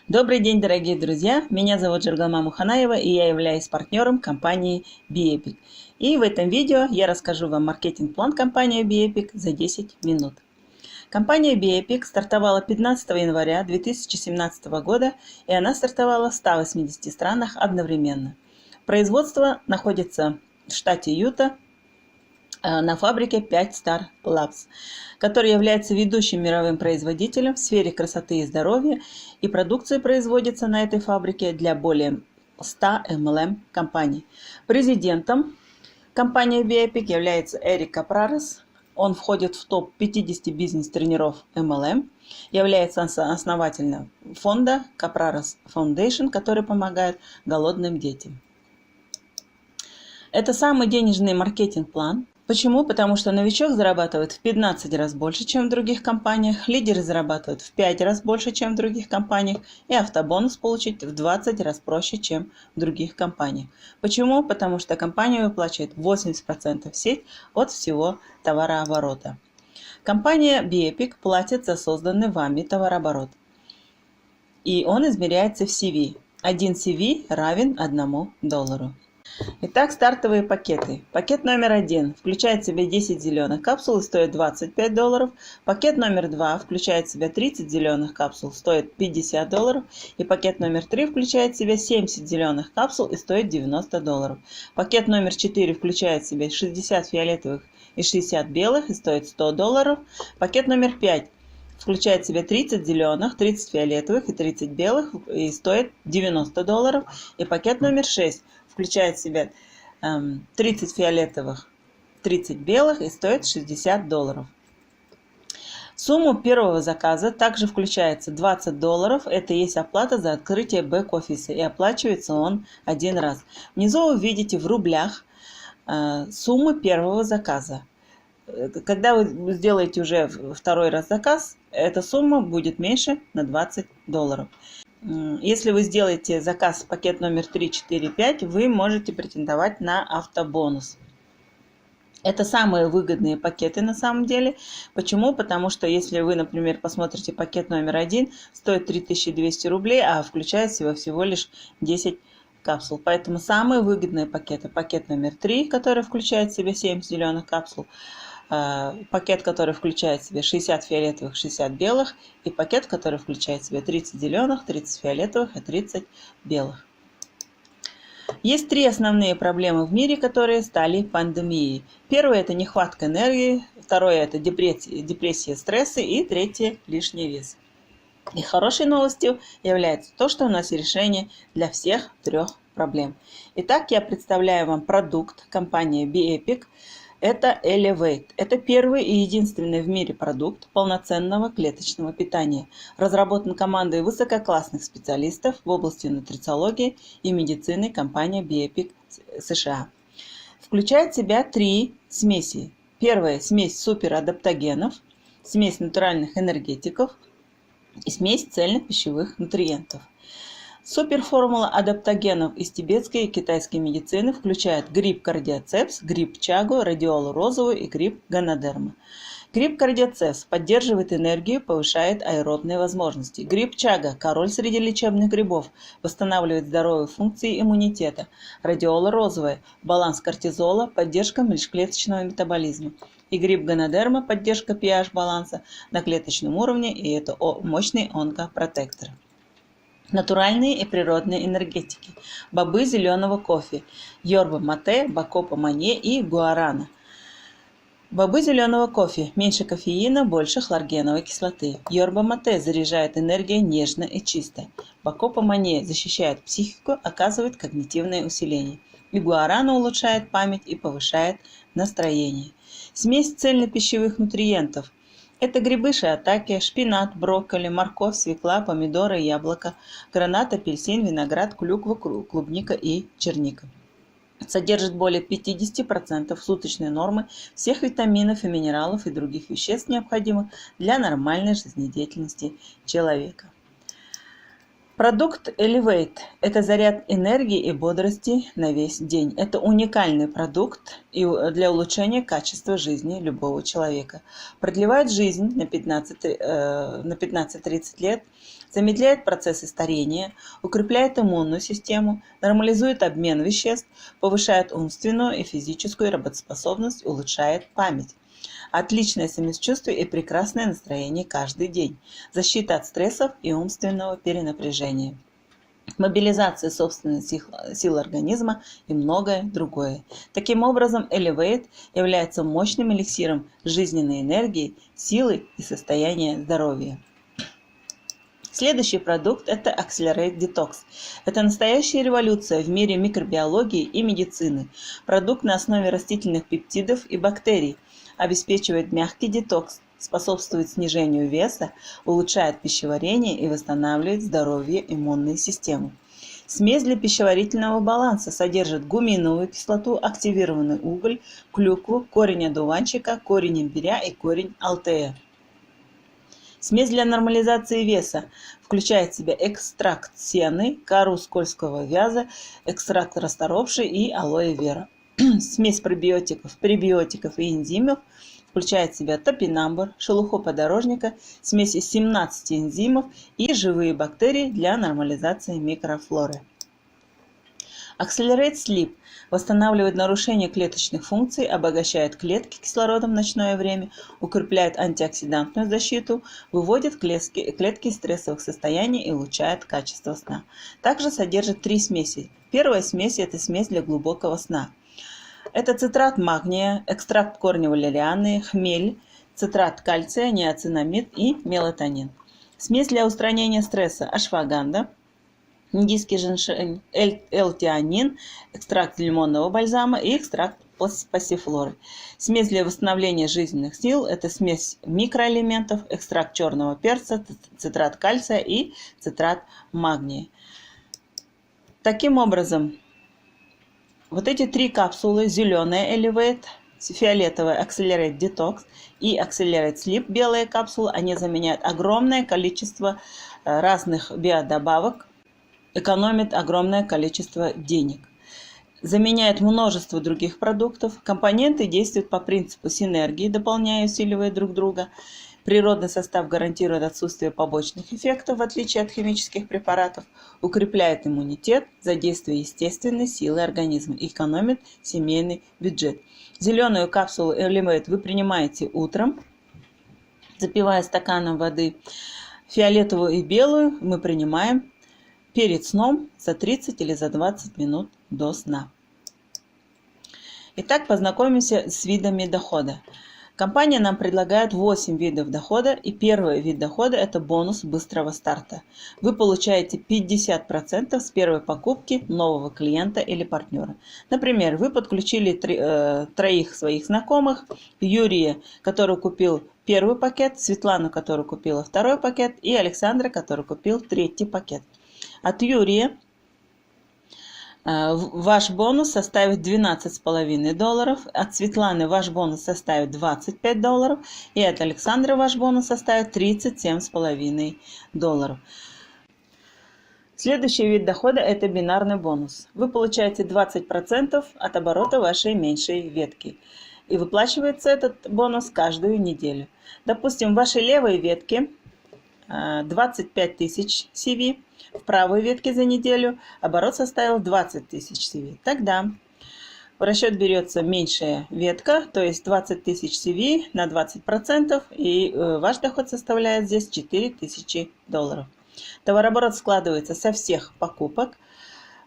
Добрый день, дорогие друзья! Меня зовут Жаргалма Муханаева, и я являюсь партнером компании BeEpic. И в этом видео я расскажу вам маркетинг-план компании BeEpic за 10 минут. Компания BeEpic стартовала 15 января 2017 года, и она стартовала в 180 странах одновременно. Производство находится в штате Юта, на фабрике 5 Star Labs, который является ведущим мировым производителем в сфере красоты и здоровья, и продукция производится на этой фабрике для более 100 MLM компаний. Президентом компании BeEpic является Эрик Капрарес. Он входит в топ 50 бизнес-тренеров MLM, является основателем фонда Капрарес Foundation, который помогает голодным детям. Это самый денежный маркетинг-план. Почему? Потому что новичок зарабатывает в 15 раз больше, чем в других компаниях, лидеры зарабатывают в 5 раз больше, чем в других компаниях, и автобонус получить в 20 раз проще, чем в других компаниях. Почему? Потому что компания выплачивает 80% в сеть от всего товарооборота. Компания BeEpic платит за созданный вами товарооборот, и он измеряется в CV. 1 CV равен $1. Итак, стартовые пакеты. Пакет номер 1 включает в себя 10 зеленых капсул и стоит $25. Пакет номер 2 включает в себя 30 зеленых капсул, стоит $50. И пакет номер 3 включает в себя 70 зеленых капсул и стоит $90. Пакет номер 4 включает в себя 60 фиолетовых и 60 белых и стоит $100. Пакет номер 5 включает в себя 30 зеленых, 30 фиолетовых и 30 белых и стоит $90. И пакет номер 6 включает в себя 30 фиолетовых, 30 белых и стоит $60. В сумму первого заказа также включается $20. Это есть оплата за открытие бэк-офиса, и оплачивается он один раз. Внизу вы видите в рублях сумму первого заказа. Когда вы сделаете уже второй раз заказ, эта сумма будет меньше на $20. Если вы сделаете заказ пакет номер 3, 4, 5, вы можете претендовать на автобонус. Это самые выгодные пакеты на самом деле. Почему? Потому что если вы, например, посмотрите пакет номер 1, стоит 3200 рублей, а включает в себя всего лишь 10 капсул. Поэтому самые выгодные пакеты. Пакет номер 3, который включает в себя 7 зеленых капсул. Пакет, который включает в себя 60 фиолетовых, 60 белых, и пакет, который включает в себя 30 зеленых, 30 фиолетовых и 30 белых. Есть три основные проблемы в мире, которые стали пандемией. Первое – это нехватка энергии, второе – это депрессия, стрессы, и третье – лишний вес. И хорошей новостью является то, что у нас есть решение для всех трех проблем. Итак, я представляю вам продукт компании BeEpic. Это Elevate. Это первый и единственный в мире продукт полноценного клеточного питания. Разработан командой высококлассных специалистов в области нутрициологии и медицины компании BeEpic США. Включает в себя три смеси. Первая смесь суперадаптогенов, смесь натуральных энергетиков и смесь цельных пищевых нутриентов. Суперформула адаптогенов из тибетской и китайской медицины включает гриб кардиоцепс, гриб чагу, радиолу розовую и гриб гонодерма. Гриб кардиоцепс поддерживает энергию, повышает аэробные возможности. Гриб чага – король среди лечебных грибов, восстанавливает здоровые функции иммунитета. Радиола розовая – баланс кортизола, поддержка межклеточного метаболизма. И гриб гонодерма – поддержка pH-баланса на клеточном уровне, и это мощный онкопротектор. Натуральные и природные энергетики. Бобы зеленого кофе. Йорба мате, бакопа мане и гуарана. Бобы зеленого кофе. Меньше кофеина, больше хлоргеновой кислоты. Йорба мате заряжает энергией нежно и чисто. Бакопа мане защищает психику, оказывает когнитивное усиление. И гуарана улучшает память и повышает настроение. Смесь цельнопищевых нутриентов. Это грибы шиатаке, шпинат, брокколи, морковь, свекла, помидоры, яблоко, гранат, апельсин, виноград, клюква, клубника и черника. Содержит более 50% суточной нормы всех витаминов и минералов и других веществ, необходимых для нормальной жизнедеятельности человека. Продукт Elevate – это заряд энергии и бодрости на весь день. Это уникальный продукт для улучшения качества жизни любого человека. Продлевает жизнь на 15-30 лет, замедляет процессы старения, укрепляет иммунную систему, нормализует обмен веществ, повышает умственную и физическую работоспособность, улучшает память. Отличное самочувствие и прекрасное настроение каждый день, защита от стрессов и умственного перенапряжения, мобилизация собственной силы организма и многое другое. Таким образом, Elevate является мощным эликсиром жизненной энергии, силы и состояния здоровья. Следующий продукт – это Accelerate Detox. Это настоящая революция в мире микробиологии и медицины. Продукт на основе растительных пептидов и бактерий обеспечивает мягкий детокс, способствует снижению веса, улучшает пищеварение и восстанавливает здоровье иммунной системы. Смесь для пищеварительного баланса содержит гуминовую кислоту, активированный уголь, клюкву, корень одуванчика, корень имбиря и корень алтея. Смесь для нормализации веса включает в себя экстракт сены, кору скользкого вяза, экстракт расторопши и алоэ вера. Смесь пробиотиков, пребиотиков и энзимов включает в себя топинамбур, шелуху подорожника, смесь из 17 энзимов и живые бактерии для нормализации микрофлоры. Accelerate Sleep восстанавливает нарушение клеточных функций, обогащает клетки кислородом в ночное время, укрепляет антиоксидантную защиту, выводит клетки из стрессовых состояний и улучшает качество сна. Также содержит 3 смеси. Первая смесь – это смесь для глубокого сна. Это цитрат магния, экстракт корня валерианы, хмель, цитрат кальция, неоцинамид и мелатонин. Смесь для устранения стресса – ашваганда, индийский женьшень, L-тианин, экстракт лимонного бальзама и экстракт пассифлоры. Смесь для восстановления жизненных сил – это смесь микроэлементов, экстракт черного перца, цитрат кальция и цитрат магния. Таким образом, вот эти 3 капсулы, зеленая Elevate, фиолетовая Accelerate Detox и Accelerate Sleep, белая капсула, они заменяют огромное количество разных биодобавок, экономят огромное количество денег. Заменяет множество других продуктов. Компоненты действуют по принципу синергии, дополняя и усиливая друг друга. Природный состав гарантирует отсутствие побочных эффектов, в отличие от химических препаратов, укрепляет иммунитет, задействуя естественные силы организма и экономит семейный бюджет. Зеленую капсулу Elevate вы принимаете утром, запивая стаканом воды. Фиолетовую и белую мы принимаем перед сном за 30 или за 20 минут до сна. Итак, познакомимся с видами дохода. Компания нам предлагает 8 видов дохода, и первый вид дохода – это бонус быстрого старта. Вы получаете 50% с первой покупки нового клиента или партнера. Например, вы подключили 3 своих знакомых: Юрия, который купил первый пакет, Светлану, которая купила второй пакет, и Александра, который купил 3-й пакет. От Юрия ваш бонус составит $12,5, от Светланы ваш бонус составит $25, и от Александра ваш бонус составит $37,5. Следующий вид дохода – это бинарный бонус. Вы получаете 20% от оборота вашей меньшей ветки. И выплачивается этот бонус каждую неделю. Допустим, в вашей левой ветке 25 тысяч CV, в правой ветке за неделю оборот составил 20 тысяч CV. Тогда в расчет берется меньшая ветка, то есть 20 тысяч CV на 20%, и ваш доход составляет здесь $4000. Товарооборот складывается со всех покупок,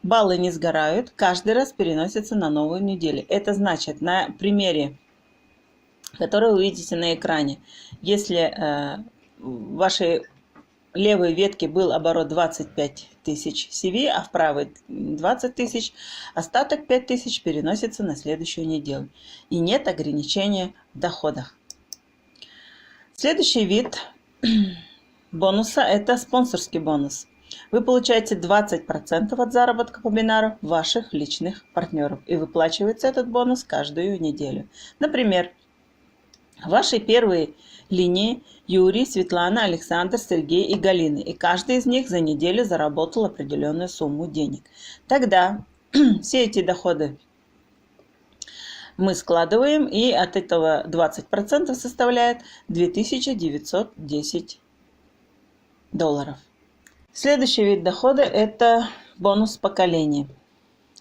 баллы не сгорают, каждый раз переносятся на новую неделю. Это значит, на примере, который вы видите на экране, если в вашей левой ветке был оборот 25 тысяч CV, а в правой 20 тысяч, остаток 5 тысяч переносится на следующую неделю. И нет ограничения в доходах. Следующий вид бонуса – это спонсорский бонус. Вы получаете 20% от заработка по бинару ваших личных партнеров, и выплачивается этот бонус каждую неделю. Например, в вашей первой линии Юрий, Светлана, Александр, Сергей и Галина, и каждый из них за неделю заработал определенную сумму денег. Тогда все эти доходы мы складываем, и от этого 20% составляет $2910. Следующий вид дохода – это бонус поколений.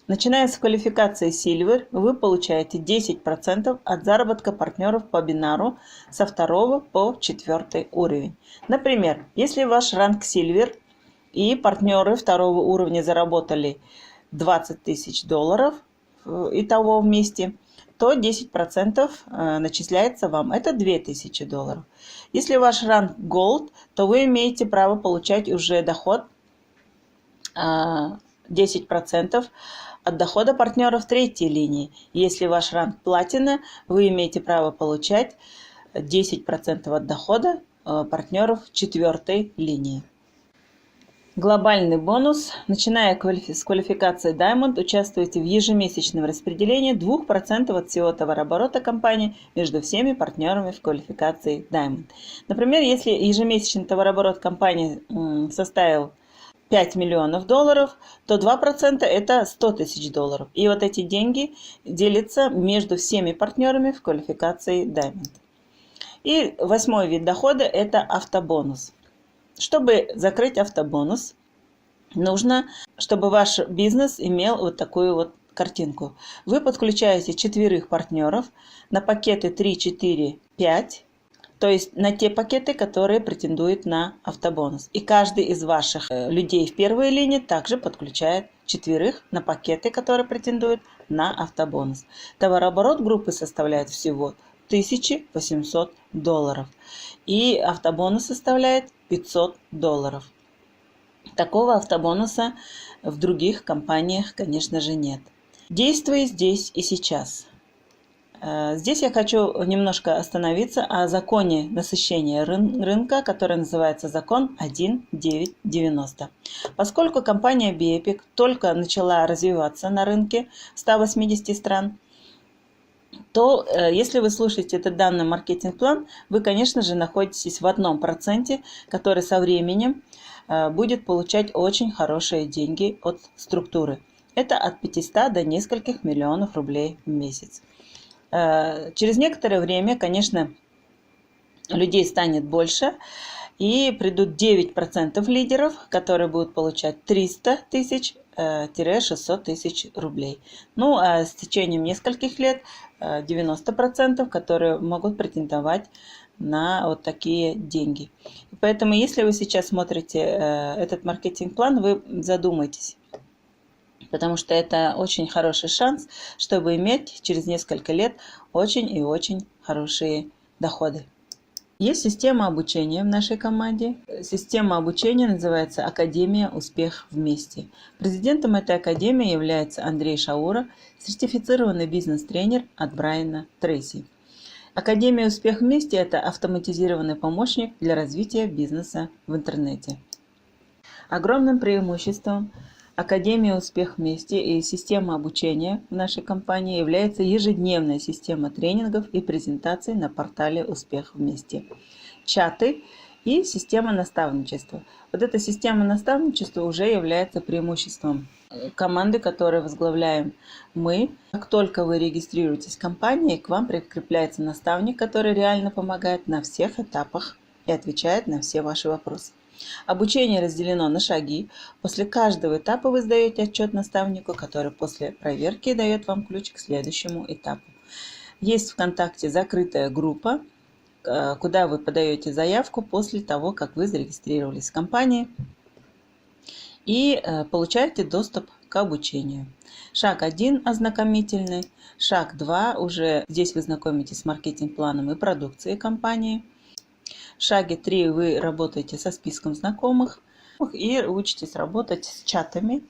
Начиная с квалификации Silver, вы получаете 10% от заработка партнеров по бинару со 2 по 4 уровень. Например, если ваш ранг Silver и партнеры 2 уровня заработали $20 тысяч, итого вместе, то 10% начисляется вам. Это $2000. Если ваш ранг Gold, то вы имеете право получать уже доход 10% от дохода партнеров 3-й линии. Если ваш ранг Platinum, вы имеете право получать 10% от дохода партнеров 4-й линии. Глобальный бонус. Начиная с квалификации Diamond, участвуйте в ежемесячном распределении 2% от всего товарооборота компании между всеми партнерами в квалификации Diamond. Например, если ежемесячный товарооборот компании составил $5 миллионов, то 2% это $100 тысяч. И вот эти деньги делятся между всеми партнерами в квалификации Diamond. И 8-й вид дохода – это автобонус. Чтобы закрыть автобонус, нужно, чтобы ваш бизнес имел вот такую вот картинку. Вы подключаете 4 партнеров на пакеты 3, 4, 5, то есть на те пакеты, которые претендуют на автобонус. И каждый из ваших людей в первой линии также подключает 4 на пакеты, которые претендуют на автобонус. Товарооборот группы составляет всего $1800. И автобонус составляет $500. Такого автобонуса в других компаниях, конечно же, нет. Действуй здесь и сейчас. Здесь я хочу немножко остановиться о законе насыщения рынка, который называется закон 1.9.90. Поскольку компания BEPIC только начала развиваться на рынке 180 стран, то если вы слушаете этот данный маркетинг-план, вы, конечно же, находитесь в 1%, который со временем будет получать очень хорошие деньги от структуры. Это от 500 до нескольких миллионов рублей в месяц. Через некоторое время, конечно, людей станет больше, и придут 9% лидеров, которые будут получать 300 тысяч-600 тысяч рублей. Ну, а с течением нескольких лет 90%, которые могут претендовать на вот такие деньги. Поэтому, если вы сейчас смотрите этот маркетинг-план, вы задумайтесь. Потому что это очень хороший шанс, чтобы иметь через несколько лет очень и очень хорошие доходы. Есть система обучения в нашей команде. Система обучения называется «Академия Успех вместе». Президентом этой академии является Андрей Шаура, сертифицированный бизнес-тренер от Брайана Трейси. Академия Успех вместе – это автоматизированный помощник для развития бизнеса в интернете. Огромным преимуществом Академия Успех вместе и система обучения в нашей компании является ежедневная система тренингов и презентаций на портале Успех вместе, чаты и система наставничества. Вот эта система наставничества уже является преимуществом команды, которую возглавляем мы. Как только вы регистрируетесь в компании, к вам прикрепляется наставник, который реально помогает на всех этапах и отвечает на все ваши вопросы. Обучение разделено на шаги. После каждого этапа вы сдаете отчет наставнику, который после проверки дает вам ключ к следующему этапу. Есть ВКонтакте закрытая группа, куда вы подаете заявку после того, как вы зарегистрировались в компании и получаете доступ к обучению. Шаг 1 ознакомительный, шаг 2 уже здесь вы знакомитесь с маркетинг-планом и продукцией компании. В шаге 3 вы работаете со списком знакомых и учитесь работать с чатами,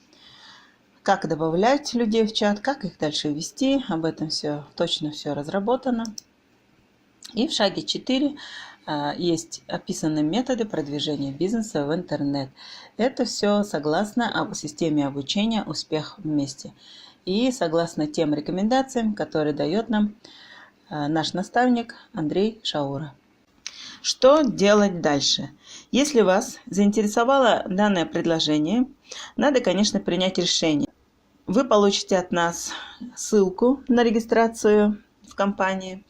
как добавлять людей в чат, как их дальше вести. Об этом точно все разработано. И в шаге 4 есть описаны методы продвижения бизнеса в интернет. Это все согласно системе обучения «Успех вместе» и согласно тем рекомендациям, которые дает нам наш наставник Андрей Шаура. Что делать дальше? Если вас заинтересовало данное предложение, надо, конечно, принять решение. Вы получите от нас ссылку на регистрацию в компании.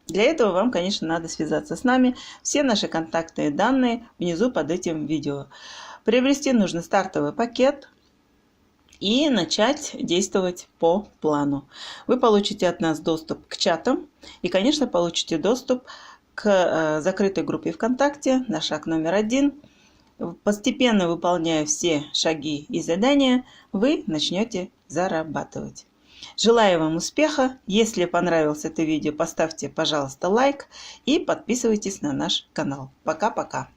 Для этого вам, конечно, надо связаться с нами. Все наши контактные данные внизу под этим видео. Приобрести нужно стартовый пакет и начать действовать по плану. Вы получите от нас доступ к чатам и, конечно, получите доступ к закрытой группе ВКонтакте на шаг номер 1. Постепенно выполняя все шаги и задания, вы начнете зарабатывать. Желаю вам успеха. Если понравилось это видео, поставьте, пожалуйста, лайк и подписывайтесь на наш канал. Пока-пока.